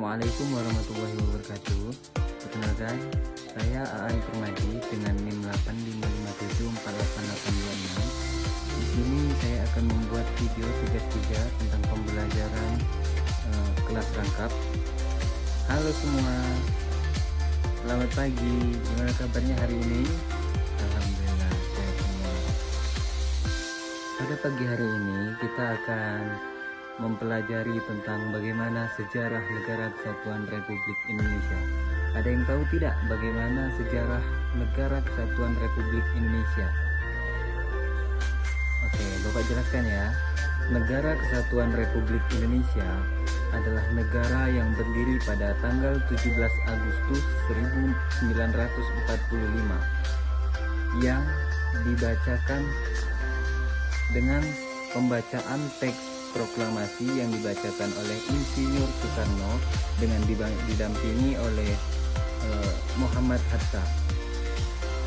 Assalamualaikum warahmatullahi wabarakatuh. Perkenalkan, saya Aan Permadi dengan NIM 855748826. Di sini saya akan membuat video tugas 3 tentang pembelajaran kelas rangkap. Halo semua, selamat pagi. Gimana kabarnya hari ini? Alhamdulillah sehat semua. Pada pagi hari ini kita akan mempelajari tentang bagaimana sejarah Negara Kesatuan Republik Indonesia. Ada yang tahu tidak bagaimana sejarah Negara Kesatuan Republik Indonesia? Oke, Bapak jelaskan ya. Negara Kesatuan Republik Indonesia adalah negara yang berdiri pada tanggal 17 Agustus 1945 yang dibacakan dengan pembacaan teks proklamasi yang dibacakan oleh Insinyur Soekarno dengan didampingi oleh Muhammad Hatta.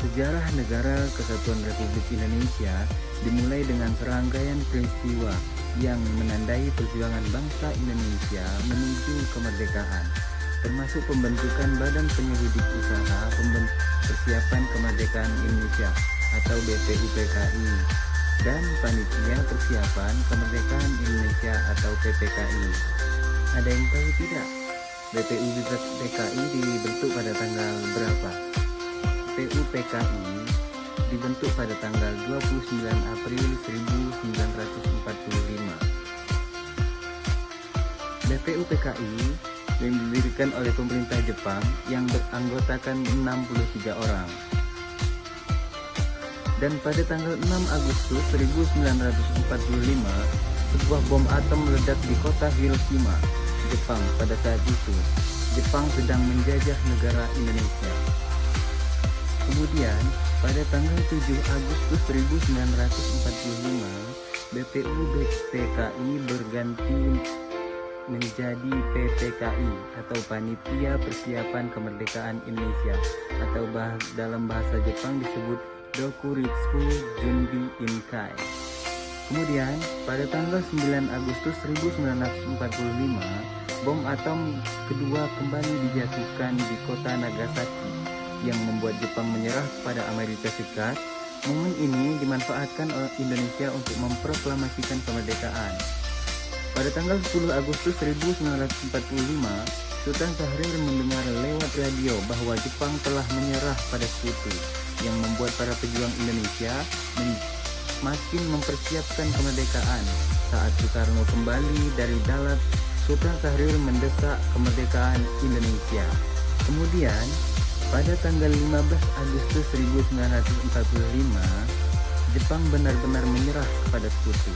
Sejarah Negara Kesatuan Republik Indonesia dimulai dengan serangkaian peristiwa yang menandai perjuangan bangsa Indonesia menuju kemerdekaan, termasuk pembentukan Badan Penyelidik Usaha Persiapan Kemerdekaan Indonesia atau BPUPKI dan Panitia Persiapan Kemerdekaan Indonesia atau PPKI. Ada yang tahu tidak? BPUPKI dibentuk pada tanggal berapa? PUPKI dibentuk pada tanggal 29 April 1945. BPUPKI yang didirikan oleh pemerintah Jepang yang beranggotakan 63 orang. Dan pada tanggal 6 Agustus 1945, sebuah bom atom meledak di kota Hiroshima, Jepang. Pada saat itu, Jepang sedang menjajah negara Indonesia. Kemudian, pada tanggal 7 Agustus 1945, BPUPKI berganti menjadi PPKI atau Panitia Persiapan Kemerdekaan Indonesia atau dalam bahasa Jepang disebut Dokuritsu Junbi Inkai. Kemudian pada tanggal 9 Agustus 1945, bom atom kedua kembali dijatuhkan di kota Nagasaki yang membuat Jepang menyerah kepada Amerika Serikat. Momen ini dimanfaatkan oleh Indonesia untuk memproklamasikan kemerdekaan. Pada tanggal 10 Agustus 1945, Sultan Syahrir mendengar lewat radio bahwa Jepang telah menyerah pada Sekutu, yang membuat para pejuang Indonesia makin mempersiapkan kemerdekaan. Saat Soekarno kembali dari Dalat, Sultan Syahrir mendesak kemerdekaan Indonesia. Kemudian, pada tanggal 15 Agustus 1945, Jepang benar-benar menyerah kepada Sekutu.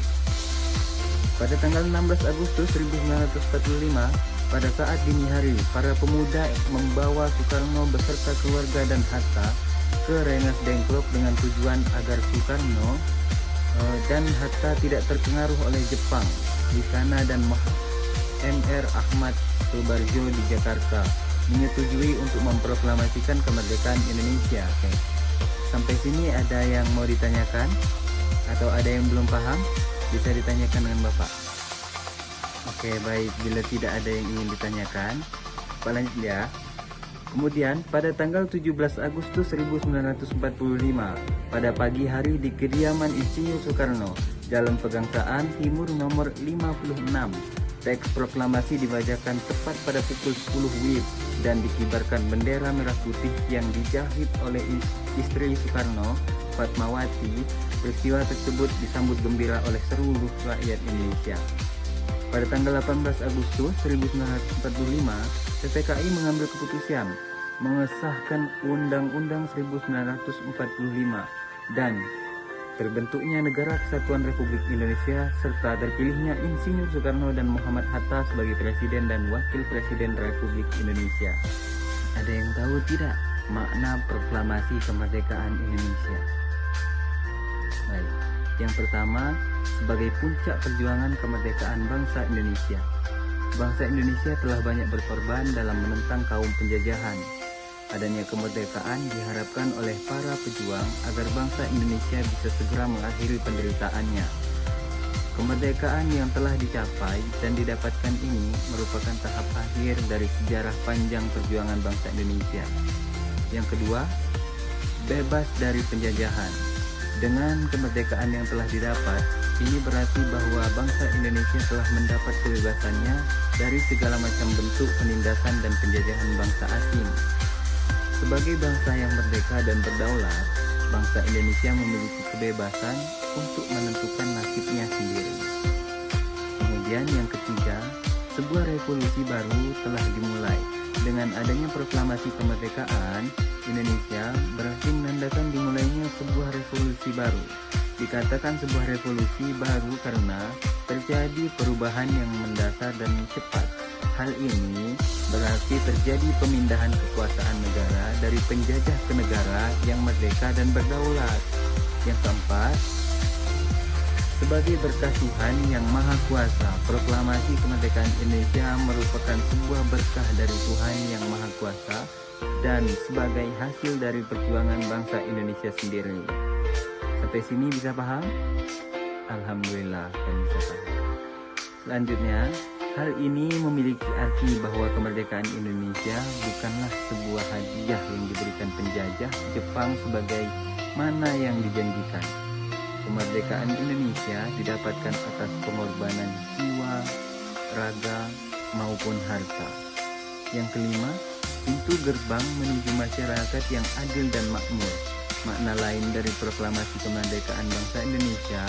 Pada tanggal 16 Agustus 1945, pada saat dini hari, para pemuda membawa Soekarno beserta keluarga dan Hatta ke Rengas Dengklok dengan tujuan agar Soekarno dan Hatta tidak terpengaruh oleh Jepang di sana, dan Mr. Ahmad Soebarjo di Jakarta menyetujui untuk memproklamasikan kemerdekaan Indonesia. Oke. Sampai sini ada yang mau ditanyakan atau ada yang belum paham? Bisa ditanyakan dengan Bapak. Oke, baik. Bila tidak ada yang ingin ditanyakan, Pak lanjut ya. Kemudian pada tanggal 17 Agustus 1945, pada pagi hari di kediaman Insinyur Soekarno, Jalan Pegangsaan Timur nomor 56, teks proklamasi dibacakan tepat pada pukul 10 WIB dan dikibarkan bendera merah putih yang dijahit oleh istri Soekarno, Fatmawati. Peristiwa tersebut disambut gembira oleh seluruh rakyat Indonesia. Pada tanggal 18 Agustus 1945, PPKI mengambil keputusan mengesahkan Undang-Undang 1945 dan terbentuknya Negara Kesatuan Republik Indonesia serta terpilihnya Insinyur Soekarno dan Muhammad Hatta sebagai Presiden dan Wakil Presiden Republik Indonesia. Ada yang tahu tidak makna proklamasi kemerdekaan Indonesia? Baik, yang pertama, sebagai puncak perjuangan kemerdekaan bangsa Indonesia. Bangsa Indonesia telah banyak berkorban dalam menentang kaum penjajahan. Adanya kemerdekaan diharapkan oleh para pejuang agar bangsa Indonesia bisa segera mengakhiri penderitaannya. Kemerdekaan yang telah dicapai dan didapatkan ini merupakan tahap akhir dari sejarah panjang perjuangan bangsa Indonesia. Yang kedua, bebas dari penjajahan. Dengan kemerdekaan yang telah didapat, ini berarti bahwa bangsa Indonesia telah mendapat kebebasannya dari segala macam bentuk penindasan dan penjajahan bangsa asing. Sebagai bangsa yang merdeka dan berdaulat, bangsa Indonesia memiliki kebebasan untuk menentukan nasibnya sendiri. Kemudian yang ketiga, sebuah revolusi baru telah dimulai. Dengan adanya proklamasi kemerdekaan, Indonesia berarti menandakan dimulainya sebuah revolusi baru. Dikatakan sebuah revolusi baru karena terjadi perubahan yang mendasar dan cepat. Hal ini berarti terjadi pemindahan kekuasaan negara dari penjajah ke negara yang merdeka dan berdaulat. Yang keempat, sebagai berkah Tuhan yang Maha Kuasa, proklamasi kemerdekaan Indonesia merupakan sebuah berkah dari Tuhan yang Maha Kuasa dan sebagai hasil dari perjuangan bangsa Indonesia sendiri. Sampai sini bisa paham? Alhamdulillah, kami bisa paham. Selanjutnya, hal ini memiliki arti bahwa kemerdekaan Indonesia bukanlah sebuah hadiah yang diberikan penjajah Jepang sebagai mana yang dijanjikan. Kemerdekaan Indonesia didapatkan atas pengorbanan jiwa, raga, maupun harta. Yang kelima, pintu gerbang menuju masyarakat yang adil dan makmur. Makna lain dari proklamasi kemerdekaan bangsa Indonesia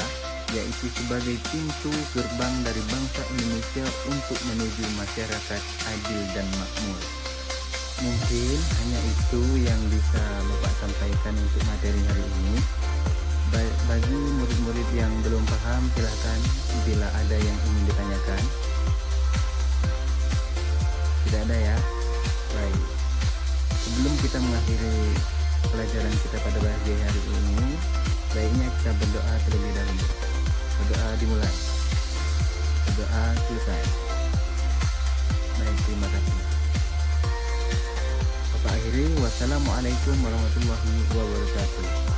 yaitu sebagai pintu gerbang dari bangsa Indonesia untuk menuju masyarakat adil dan makmur. Mungkin hanya itu yang bisa Bapak sampaikan untuk materi hari ini. Bagi murid-murid yang belum paham, silahkan bila ada yang ingin ditanyakan. Tidak ada ya? Baik. Sebelum kita mengakhiri pelajaran kita pada pagi hari ini, baiknya kita berdoa terlebih dahulu. Berdoa dimulai, berdoa selesai. Baik, terima kasih. Bapak akhiri, wassalamualaikum warahmatullahi wabarakatuh.